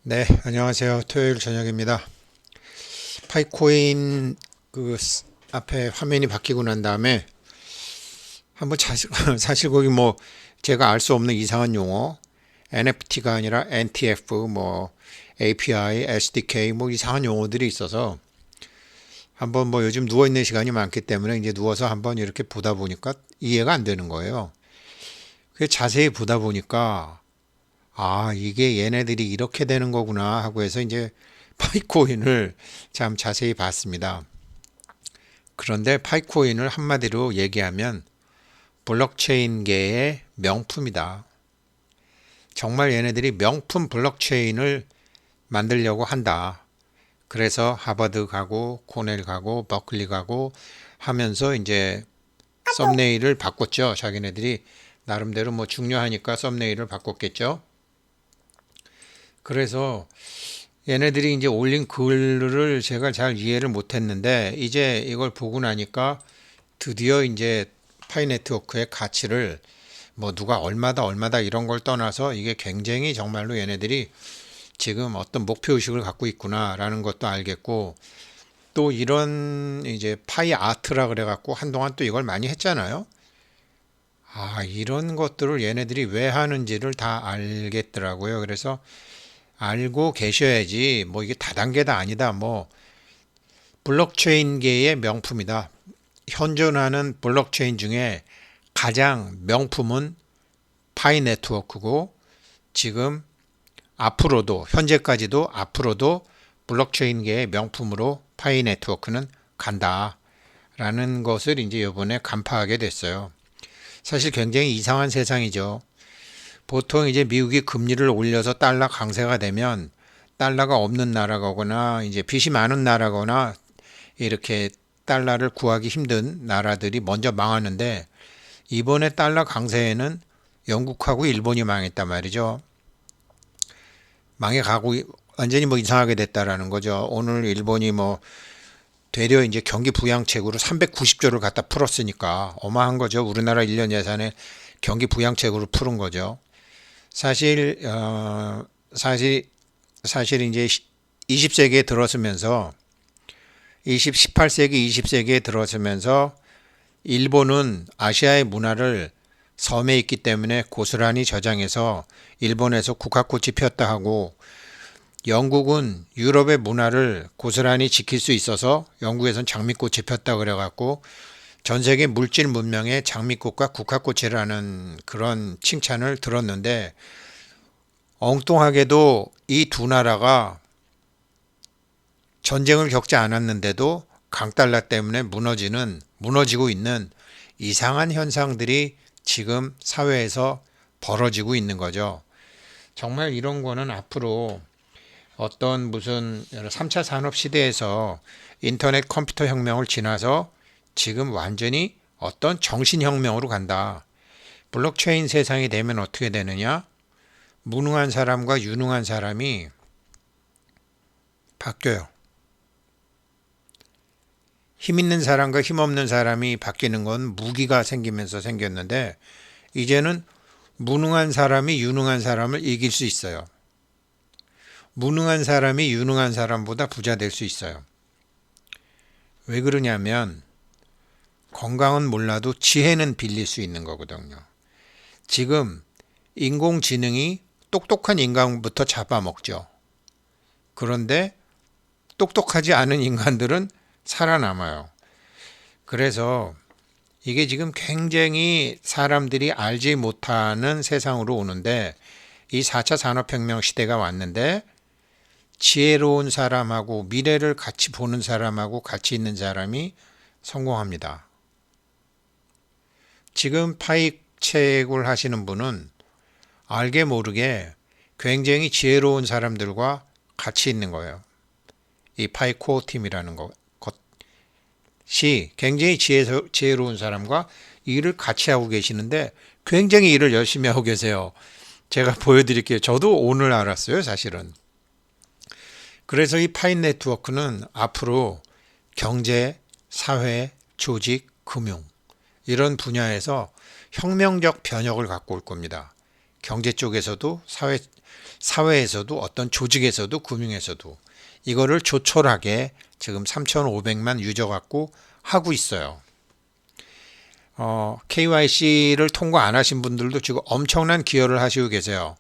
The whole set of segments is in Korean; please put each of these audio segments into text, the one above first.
네, 안녕하세요. 토요일 저녁입니다. 파이코인 앞에 화면이 바뀌고 난 다음에 한번 사실 거기 뭐 제가 알 수 없는 이상한 용어, NFT가 아니라 NTF, 뭐 API, SDK 뭐 이상한 용어들이 있어서 한번 뭐 요즘 누워 있는 시간이 많기 때문에 이제 누워서 한번 이렇게 보다 보니까 이해가 안 되는 거예요. 그 자세히 보다 보니까 이게 얘네들이 이렇게 되는 거구나 하고 해서 이제 파이코인을 참 자세히 봤습니다. 그런데 파이코인을 한마디로 얘기하면 블록체인계의 명품이다. 정말 얘네들이 명품 블록체인을 만들려고 한다. 그래서 하버드 가고 코넬 가고 버클리 가고 하면서 이제 썸네일을 바꿨죠. 자기네들이 나름대로 뭐 중요하니까 썸네일을 바꿨겠죠. 그래서 얘네들이 이제 올린 글을 제가 잘 이해를 못했는데 이제 이걸 보고 나니까 드디어 이제 파이 네트워크의 가치를 뭐 누가 얼마다 이런 걸 떠나서 이게 굉장히 정말로 얘네들이 지금 어떤 목표의식을 갖고 있구나라는 것도 알겠고, 또 이런 이제 파이 아트라 그래갖고 한동안 또 이걸 많이 했잖아요. 이런 것들을 얘네들이 왜 하는지를 다 알겠더라고요. 그래서 알고 계셔야지 뭐 이게 다단계다 아니다. 뭐 블록체인계의 명품이다. 현존하는 블록체인 중에 가장 명품은 파이 네트워크고, 지금 앞으로도 현재까지도 앞으로도 블록체인계의 명품으로 파이 네트워크는 간다라는 것을 이제 이번에 간파하게 됐어요. 사실 굉장히 이상한 세상이죠. 보통 이제 미국이 금리를 올려서 달러 강세가 되면 달러가 없는 나라거나 이제 빚이 많은 나라거나 이렇게 달러를 구하기 힘든 나라들이 먼저 망하는데, 이번에 달러 강세에는 영국하고 일본이 망했단 말이죠. 망해가고 완전히 뭐 이상하게 됐다라는 거죠. 오늘 일본이 뭐 되려 이제 경기 부양책으로 390조를 갖다 풀었으니까 어마한 거죠. 우리나라 1년 예산에 경기 부양책으로 푸른 거죠. 사실 사실 이제 20세기에 들어서면서 18세기 20세기에 들어서면서 일본은 아시아의 문화를 섬에 있기 때문에 고스란히 저장해서 일본에서 국화꽃이 피었다 하고, 영국은 유럽의 문화를 고스란히 지킬 수 있어서 영국에선 장미꽃이 폈다 그래갖고 전 세계 물질 문명의 장미꽃과 국화꽃이라는 그런 칭찬을 들었는데, 엉뚱하게도 이 두 나라가 전쟁을 겪지 않았는데도 강달러 때문에 무너지고 있는 이상한 현상들이 지금 사회에서 벌어지고 있는 거죠. 정말 이런 거는 앞으로 어떤 무슨 3차 산업 시대에서 인터넷 컴퓨터 혁명을 지나서 지금 완전히 어떤 정신혁명으로 간다. 블록체인 세상이 되면 어떻게 되느냐? 무능한 사람과 유능한 사람이 바뀌어요. 힘 있는 사람과 힘 없는 사람이 바뀌는 건 무기가 생기면서 생겼는데, 이제는 무능한 사람이 유능한 사람을 이길 수 있어요. 무능한 사람이 유능한 사람보다 부자 될 수 있어요. 왜 그러냐면 건강은 몰라도 지혜는 빌릴 수 있는 거거든요. 지금 인공지능이 똑똑한 인간부터 잡아먹죠. 그런데 똑똑하지 않은 인간들은 살아남아요. 그래서 이게 지금 굉장히 사람들이 알지 못하는 세상으로 오는데, 이 4차 산업혁명 시대가 왔는데 지혜로운 사람하고 미래를 같이 보는 사람하고 같이 있는 사람이 성공합니다. 지금 파익책을 하시는 분은 알게 모르게 굉장히 지혜로운 사람들과 같이 있는 거예요. 이 파이코어 팀이라는 것이 굉장히 지혜로운 사람과 일을 같이 하고 계시는데 굉장히 일을 열심히 하고 계세요. 제가 보여드릴게요. 저도 오늘 알았어요, 사실은. 그래서 이 파인 네트워크는 앞으로 경제, 사회, 조직, 금융 이런 분야에서 혁명적 변혁을 갖고 올 겁니다. 경제 쪽에서도 사회에서도 어떤 조직에서도 금융에서도 이거를 조촐하게 지금 3,500만 유저 갖고 하고 있어요. KYC를 통과 안 하신 분들도 지금 엄청난 기여를 하시고 계세요.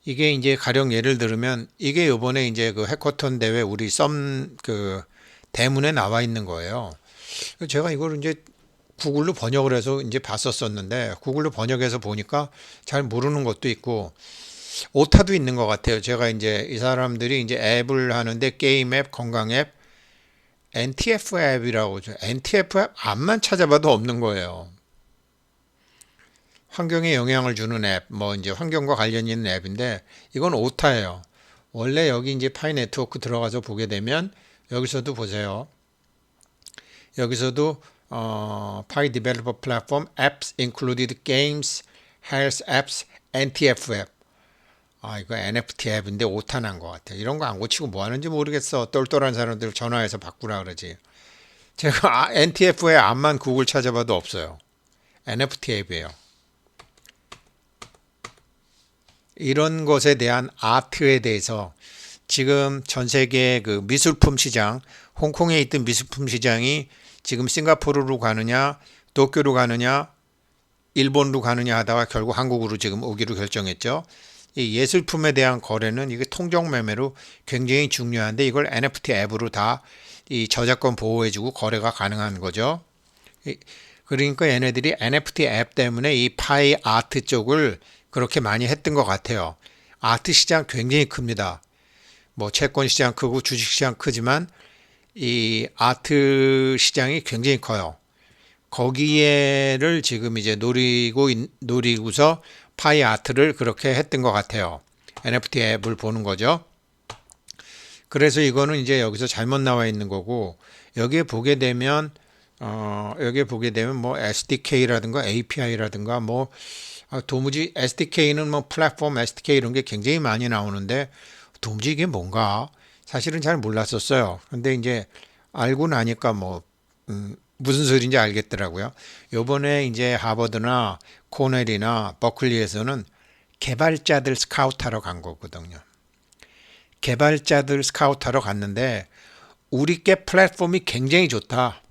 이게 이제 가령 예를 들면 이게 요번에 이제 그 해커톤 대회 우리 대문에 나와 있는 거예요. 제가 이걸 이제 구글로 번역을 해서 이제 봤었었는데 구글로 번역해서 보니까 잘 모르는 것도 있고 오타도 있는 것 같아요. 제가 이제 이 사람들이 이제 앱을 하는데 게임 앱, 건강 앱, NTF 앱이라고 NTF 앱 앞만 찾아봐도 없는 거예요. 환경에 영향을 주는 앱, 뭐 이제 환경과 관련 있는 앱인데 이건 오타예요. 원래 여기 이제 파이 네트워크 들어가서 보게 되면 여기서도 보세요. 여기서도 파이 디벨로퍼 플랫폼 apps included games, health apps, NTF 앱. 이거 NFT 앱인데 오타 난 것 같아. 이런 거 안 고치고 뭐 하는지 모르겠어. 똘똘한 사람들 전화해서 바꾸라 그러지. 제가 NTF의 앱만 구글 찾아봐도 없어요. NFT 앱이에요. 이런 것에 대한 아트에 대해서 지금 전 세계 그 미술품 시장, 홍콩에 있던 미술품 시장이 지금 싱가포르로 가느냐, 도쿄로 가느냐, 일본으로 가느냐 하다가 결국 한국으로 지금 오기로 결정했죠. 이 예술품에 대한 거래는 이게 통정 매매로 굉장히 중요한데 이걸 NFT 앱으로 다 이 저작권 보호해주고 거래가 가능한 거죠. 그러니까 얘네들이 NFT 앱 때문에 이 파이 아트 쪽을 그렇게 많이 했던 것 같아요. 아트 시장 굉장히 큽니다. 뭐 채권 시장 크고 주식 시장 크지만 이 아트 시장이 굉장히 커요. 거기에를 지금 이제 노리고서 파이 아트를 그렇게 했던 것 같아요. NFT 앱을 보는 거죠. 그래서 이거는 이제 여기서 잘못 나와 있는 거고 여기에 보게 되면 뭐 SDK라든가 API라든가 뭐 도무지 SDK는 뭐 플랫폼 SDK 이런 게 굉장히 많이 나오는데 도무지 이게 뭔가 사실은 잘 몰랐었어요. 근데 이제 알고 나니까 뭐 무슨 소리인지 알겠더라고요. 요번에 이제 하버드나 코넬이나 버클리에서는 개발자들 스카우트하러 간 거거든요. 개발자들 스카우트하러 갔는데 우리 게 플랫폼이 굉장히 좋다.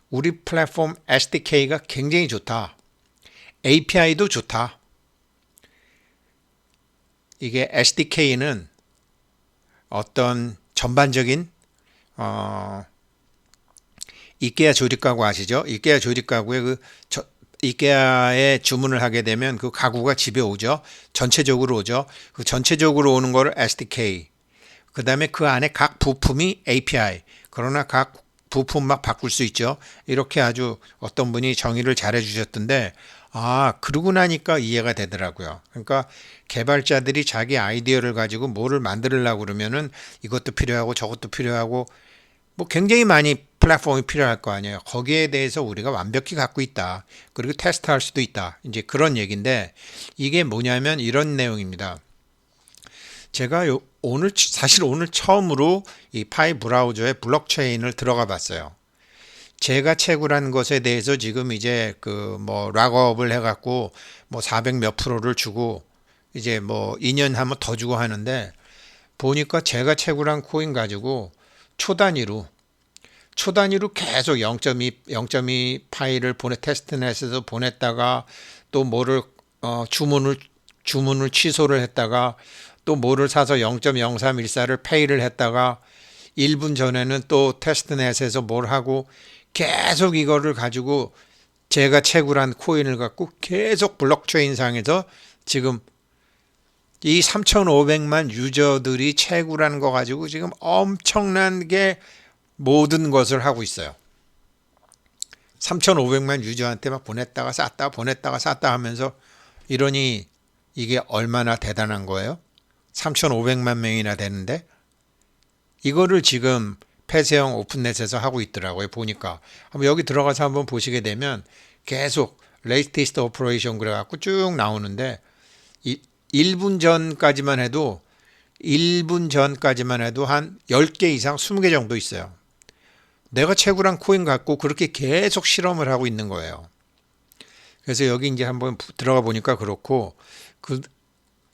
우리 플랫폼 SDK가 굉장히 좋다. API도 좋다. 이게 SDK는 어떤 전반적인 이케아 조립가구 아시죠? 이케아 조립가구에 이케아에 주문을 하게 되면 그 가구가 집에 오죠. 전체적으로 오죠. 그 전체적으로 오는 거를 SDK. 그 다음에 그 안에 각 부품이 API. 그러나 각 부품 막 바꿀 수 있죠. 이렇게 아주 어떤 분이 정의를 잘해 주셨던데 그러고 나니까 이해가 되더라고요. 그러니까 개발자들이 자기 아이디어를 가지고 뭐를 만들려고 그러면은 이것도 필요하고 저것도 필요하고 뭐 굉장히 많이 플랫폼이 필요할 거 아니에요. 거기에 대해서 우리가 완벽히 갖고 있다. 그리고 테스트할 수도 있다. 이제 그런 얘기인데 이게 뭐냐면 이런 내용입니다. 제가 사실 오늘 처음으로 이 파이 브라우저의 블록체인을 들어가 봤어요. 제가 채굴한 것에 대해서 지금 이제 그 뭐 락업을 해갖고 뭐 400 몇 프로를 주고 이제 뭐 2년 하면 더 주고 하는데 보니까 제가 채굴한 코인 가지고 초 단위로 계속 0.2 파일을 테스트넷에서 보냈다가 또 뭐를 주문을 취소를 했다가 또 뭐를 사서 0.0314를 페이를 했다가 1분 전에는 또 테스트넷에서 뭘 하고 계속 이거를 가지고 제가 채굴한 코인을 갖고 계속 블록체인 상에서 지금 이 3,500만 유저들이 채굴한 거 가지고 지금 엄청난 게 모든 것을 하고 있어요. 3,500만 유저한테 막 보냈다가 쌌다 하면서 이러니 이게 얼마나 대단한 거예요? 3,500만 명이나 되는데 이거를 지금 폐쇄형 오픈넷에서 하고 있더라고요. 보니까 한번 여기 들어가서 한번 보시게 되면 계속 레이티스트 오퍼레이션 그래갖고 쭉 나오는데 1분 전까지만 해도 한 10개 이상 20개 정도 있어요. 내가 채굴한 코인 갖고 그렇게 계속 실험을 하고 있는 거예요. 그래서 여기 이제 한번 들어가 보니까 그렇고 그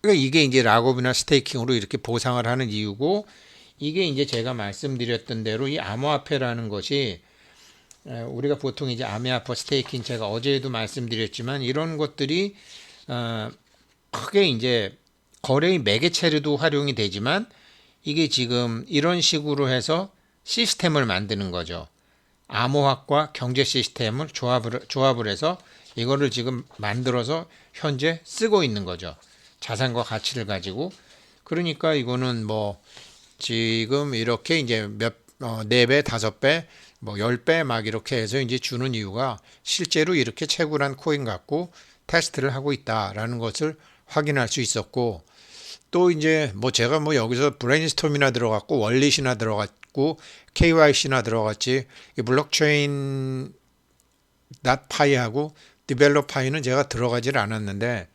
그러니까 이게 이제 락업이나 스테이킹으로 이렇게 보상을 하는 이유고 이게 이제 제가 말씀드렸던 대로 이 암호화폐라는 것이 우리가 보통 이제 암호화폐 스테이킹 제가 어제도 말씀드렸지만 이런 것들이 크게 이제 거래의 매개체로도 활용이 되지만 이게 지금 이런 식으로 해서 시스템을 만드는 거죠. 암호학과 경제 시스템을 조합을 해서 이거를 지금 만들어서 현재 쓰고 있는 거죠. 자산과 가치를 가지고. 그러니까 이거는 뭐 지금 이렇게 이제 네 배, 다섯 배, 뭐 10배 막 이렇게 해서 이제 주는 이유가 실제로 이렇게 채굴한 코인 갖고 테스트를 하고 있다라는 것을 확인할 수 있었고 또 이제 뭐 제가 뭐 여기서 브레인스톰이나 들어갔고 월릿이나 들어갔고 KYC나 들어갔지 이 블록체인 닷파이하고 디벨롭파이는 제가 들어가질 않았는데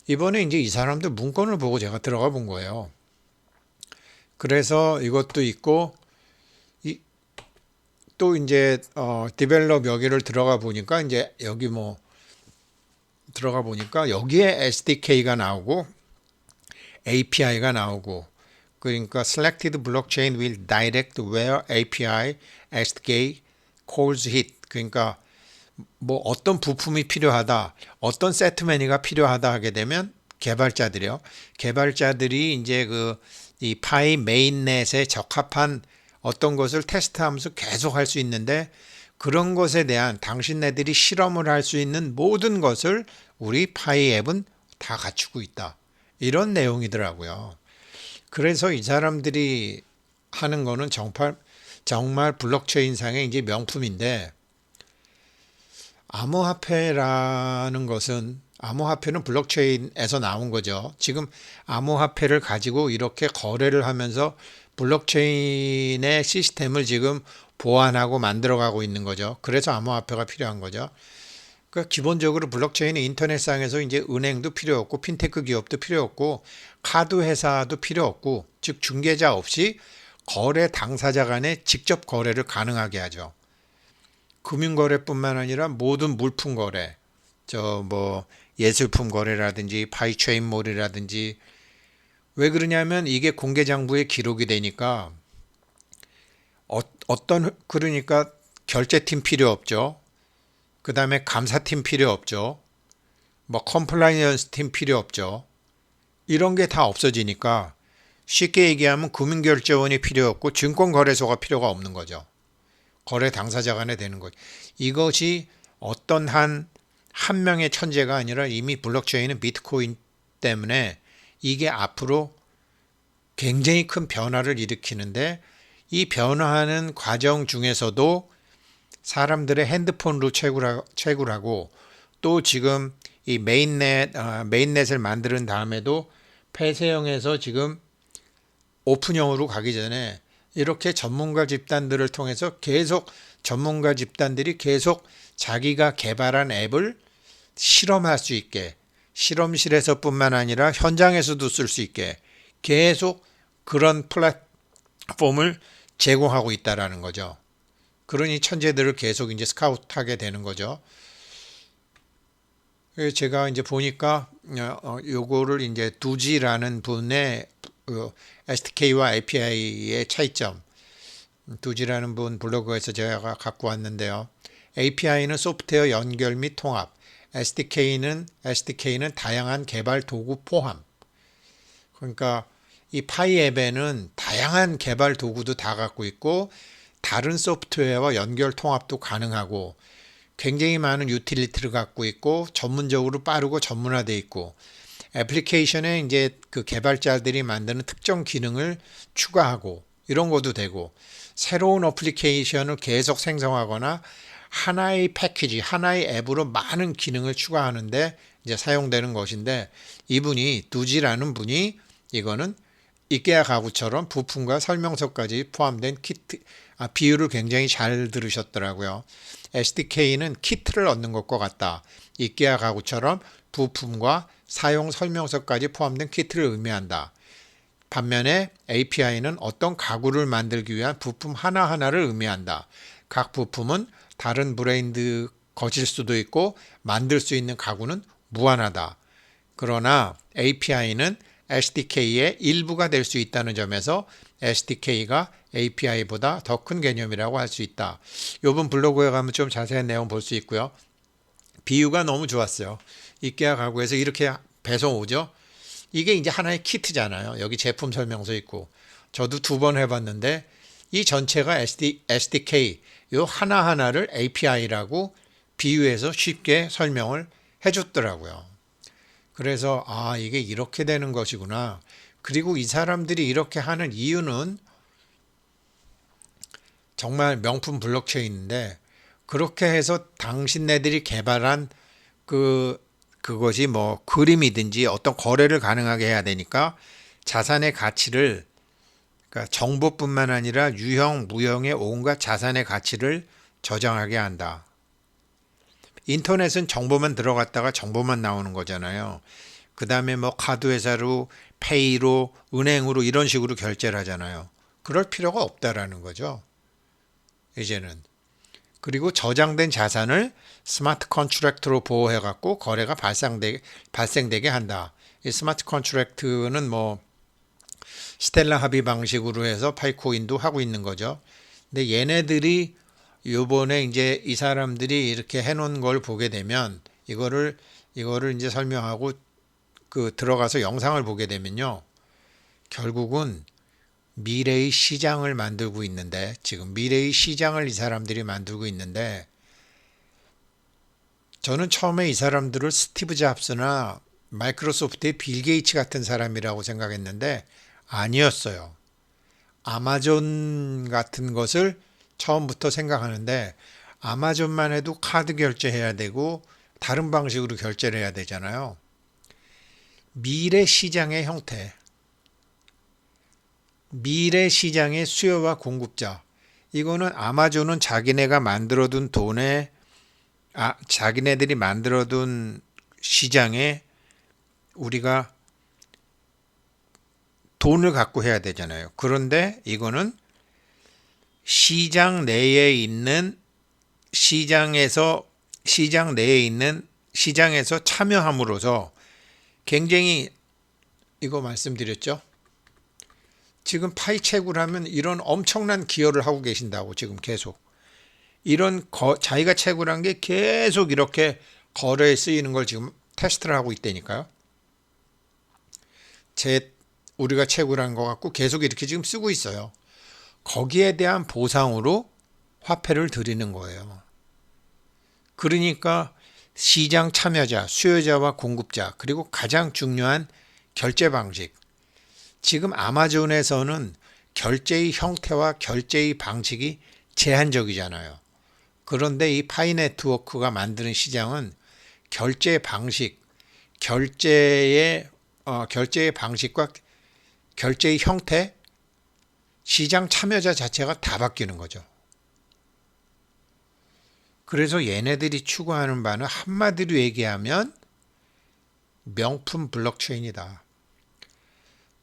이번에 이제 이 사람들 문건을 보고 제가 들어가 본 거예요. 그래서 이것도 있고 또 이제 디벨롭 여기를 들어가 보니까 이제 여기 뭐 들어가 보니까 여기에 SDK가 나오고 API가 나오고 그러니까 Selected Blockchain will direct where API SDK calls hit 그러니까 뭐 어떤 부품이 필요하다 어떤 세트머니가 필요하다 하게 되면 개발자들이 이제 그 이 파이 메인넷에 적합한 어떤 것을 테스트하면서 계속 할 수 있는데 그런 것에 대한 당신네들이 실험을 할 수 있는 모든 것을 우리 파이 앱은 다 갖추고 있다. 이런 내용이더라고요. 그래서 이 사람들이 하는 거는 정말 블록체인상의 이제 명품인데 암호화폐라는 것은 암호화폐는 블록체인에서 나온 거죠. 지금 암호화폐를 가지고 이렇게 거래를 하면서 블록체인의 시스템을 지금 보완하고 만들어가고 있는 거죠. 그래서 암호화폐가 필요한 거죠. 그러니까 기본적으로 블록체인은 인터넷상에서 이제 은행도 필요 없고 핀테크 기업도 필요 없고 카드 회사도 필요 없고 즉 중개자 없이 거래 당사자 간에 직접 거래를 가능하게 하죠. 금융거래뿐만 아니라 모든 물품 거래, 저 뭐 예술품 거래라든지 바이체인몰이라든지 왜 그러냐면 이게 공개장부에 기록이 되니까 그러니까 결제팀 필요 없죠. 그 다음에 감사팀 필요 없죠. 뭐 컴플라이언스 팀 필요 없죠. 이런 게 다 없어지니까 쉽게 얘기하면 금융결제원이 필요 없고 증권거래소가 필요가 없는 거죠. 거래 당사자 간에 되는 거죠. 이것이 어떤 한 명의 천재가 아니라 이미 블록체인은 비트코인 때문에 이게 앞으로 굉장히 큰 변화를 일으키는데 이 변화하는 과정 중에서도 사람들의 핸드폰으로 채굴하고 또 지금 이 메인넷을 만드는 다음에도 폐쇄형에서 지금 오픈형으로 가기 전에 이렇게 전문가 집단들을 통해서 계속 전문가 집단들이 계속 자기가 개발한 앱을 실험할 수 있게 실험실에서뿐만 아니라 현장에서도 쓸 수 있게 계속 그런 플랫폼을 제공하고 있다라는 거죠. 그러니 천재들을 계속 이제 스카우트하게 되는 거죠. 제가 이제 보니까 요거를 이제 두지라는 분의 SDK와 API의 차이점, 두지라는 분 블로그에서 제가 갖고 왔는데요. API는 소프트웨어 연결 및 통합, SDK는 다양한 개발 도구 포함. 그러니까 이 파이 앱에는 다양한 개발 도구도 다 갖고 있고 다른 소프트웨어와 연결 통합도 가능하고 굉장히 많은 유틸리티를 갖고 있고 전문적으로 빠르고 전문화되어 있고 애플리케이션에 이제 그 개발자들이 만드는 특정 기능을 추가하고 이런 것도 되고 새로운 어플리케이션을 계속 생성하거나 하나의 패키지, 하나의 앱으로 많은 기능을 추가하는데 이제 사용되는 것인데 이분이 두지라는 분이 이거는 이케아 가구처럼 부품과 설명서까지 포함된 키트, 비유를 굉장히 잘 들으셨더라고요. SDK는 키트를 얻는 것과 같다. 이케아 가구처럼 부품과 사용 설명서까지 포함된 키트를 의미한다. 반면에 API는 어떤 가구를 만들기 위한 부품 하나하나를 의미한다. 각 부품은 다른 브랜드 거질 수도 있고 만들 수 있는 가구는 무한하다. 그러나 API는 SDK의 일부가 될 수 있다는 점에서 SDK가 API보다 더 큰 개념이라고 할 수 있다. 이번 블로그에 가면 좀 자세한 내용 볼 수 있고요. 비유가 너무 좋았어요. 이케아 가구에서 이렇게 배송 오죠. 이게 이제 하나의 키트잖아요. 여기 제품 설명서 있고. 저도 2번 해봤는데 이 전체가 SDK 요 하나하나를 API라고 비유해서 쉽게 설명을 해줬더라고요. 그래서 이게 이렇게 되는 것이구나. 그리고 이 사람들이 이렇게 하는 이유는 정말 명품 블록체인인데 그렇게 해서 당신네들이 개발한 그것이 뭐 그림이든지 어떤 거래를 가능하게 해야 되니까 자산의 가치를 그러니까 정보뿐만 아니라 유형, 무형의 온갖 자산의 가치를 저장하게 한다. 인터넷은 정보만 들어갔다가 정보만 나오는 거잖아요. 그 다음에 뭐 카드회사로, 페이로, 은행으로 이런 식으로 결제를 하잖아요. 그럴 필요가 없다라는 거죠. 이제는. 그리고 저장된 자산을 스마트 컨트랙트로 보호해갖고 거래가 발생되게 한다. 이 스마트 컨트랙트는 뭐 스텔라 합의 방식으로 해서 파이코인도 하고 있는 거죠. 근데 얘네들이 요번에 이제 이 사람들이 이렇게 해놓은 걸 보게 되면 이거를 이제 설명하고 들어가서 영상을 보게 되면요. 결국은 미래의 시장을 만들고 있는데 지금 미래의 시장을 이 사람들이 만들고 있는데 저는 처음에 이 사람들을 스티브 잡스나 마이크로소프트의 빌 게이츠 같은 사람이라고 생각했는데 아니었어요. 아마존 같은 것을 처음부터 생각하는데 아마존만 해도 카드 결제해야 되고 다른 방식으로 결제를 해야 되잖아요. 미래 시장의 형태, 미래 시장의 수요와 공급자. 이거는 아마존은 자기네가 만들어둔 돈에 자기네들이 만들어둔 시장에 우리가 돈을 갖고 해야 되잖아요. 그런데 이거는 시장 내에 있는 시장에서 참여함으로써 굉장히 이거 말씀드렸죠. 지금 파이채굴 하면 이런 엄청난 기여를 하고 계신다고 지금 계속. 이런 자기가 채굴한 게 계속 이렇게 거래에 쓰이는 걸 지금 테스트를 하고 있다니까요. 우리가 채굴한 거 갖고 계속 이렇게 지금 쓰고 있어요. 거기에 대한 보상으로 화폐를 드리는 거예요. 그러니까 시장 참여자, 수요자와 공급자, 그리고 가장 중요한 결제 방식. 지금 아마존에서는 결제의 형태와 결제의 방식이 제한적이잖아요. 그런데 이 파이 네트워크가 만드는 시장은 결제 방식, 결제의 방식과 결제의 형태, 시장 참여자 자체가 다 바뀌는 거죠. 그래서 얘네들이 추구하는 바는 한마디로 얘기하면 명품 블록체인이다.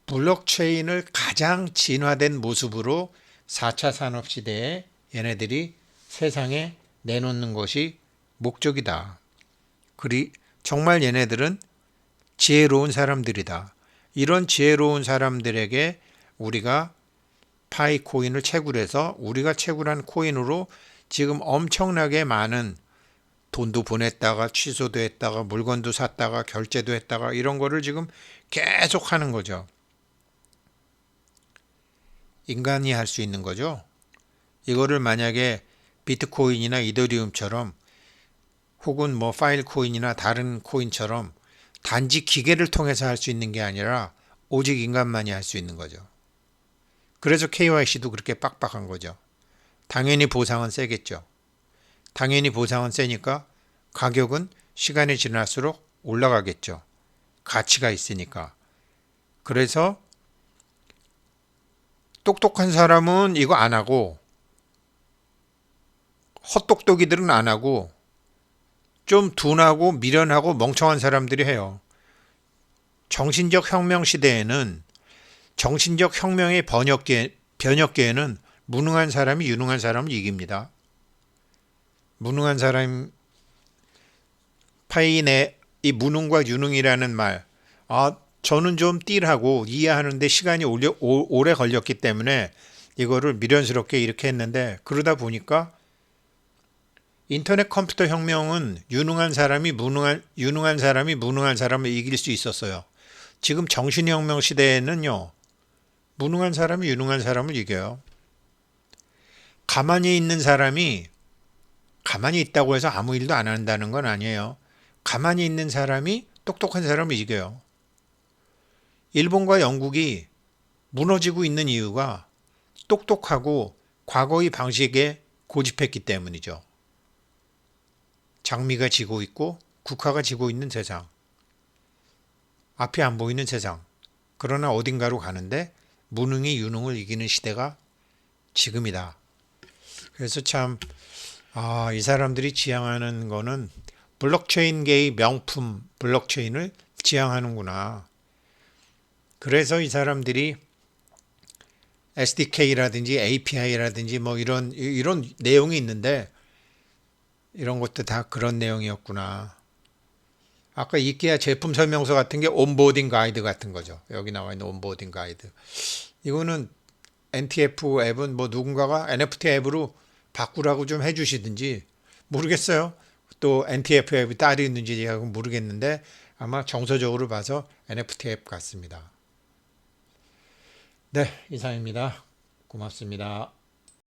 블록체인을 가장 진화된 모습으로 4차 산업시대에 얘네들이 세상에 내놓는 것이 목적이다. 정말 얘네들은 지혜로운 사람들이다. 이런 지혜로운 사람들에게 우리가 파이 코인을 채굴해서 우리가 채굴한 코인으로 지금 엄청나게 많은 돈도 보냈다가 취소도 했다가 물건도 샀다가 결제도 했다가 이런 거를 지금 계속 하는 거죠. 인간이 할 수 있는 거죠. 이거를 만약에 비트코인이나 이더리움처럼 혹은 뭐 파일 코인이나 다른 코인처럼 단지 기계를 통해서 할 수 있는 게 아니라 오직 인간만이 할 수 있는 거죠. 그래서 KYC도 그렇게 빡빡한 거죠. 당연히 보상은 세겠죠. 당연히 보상은 세니까 가격은 시간이 지날수록 올라가겠죠. 가치가 있으니까. 그래서 똑똑한 사람은 이거 안 하고 헛똑똑이들은 안 하고 좀 둔하고 미련하고 멍청한 사람들이 해요. 정신적 혁명 시대에는 정신적 혁명의 변혁기에는 무능한 사람이 유능한 사람을 이깁니다. 무능한 사람 파인의 이 무능과 유능이라는 말, 저는 좀 띨하고 이해하는데 시간이 오래 걸렸기 때문에 이거를 미련스럽게 이렇게 했는데 그러다 보니까 인터넷 컴퓨터 혁명은 유능한 사람이 무능한 사람을 이길 수 있었어요. 지금 정신혁명 시대에는요, 무능한 사람이 유능한 사람을 이겨요. 가만히 있는 사람이 가만히 있다고 해서 아무 일도 안 한다는 건 아니에요. 가만히 있는 사람이 똑똑한 사람을 이겨요. 일본과 영국이 무너지고 있는 이유가 똑똑하고 과거의 방식에 고집했기 때문이죠. 장미가 지고 있고 국화가 지고 있는 세상. 앞이 안 보이는 세상. 그러나 어딘가로 가는데 무능이 유능을 이기는 시대가 지금이다. 그래서 참, 이 사람들이 지향하는 거는 블록체인계의 명품 블록체인을 지향하는구나. 그래서 이 사람들이 SDK라든지 API라든지 뭐 이런 내용이 있는데 이런 것도 다 그런 내용이었구나. 아까 이케아 제품 설명서 같은 게 온보딩 가이드 같은 거죠. 여기 나와 있는 온보딩 가이드. 이거는 NTF 앱은 뭐 누군가가 NFT 앱으로 바꾸라고 좀 해주시든지 모르겠어요. 또 NTF 앱이 따로 있는지 제가 모르겠는데 아마 정서적으로 봐서 NFT 앱 같습니다. 네, 이상입니다. 고맙습니다.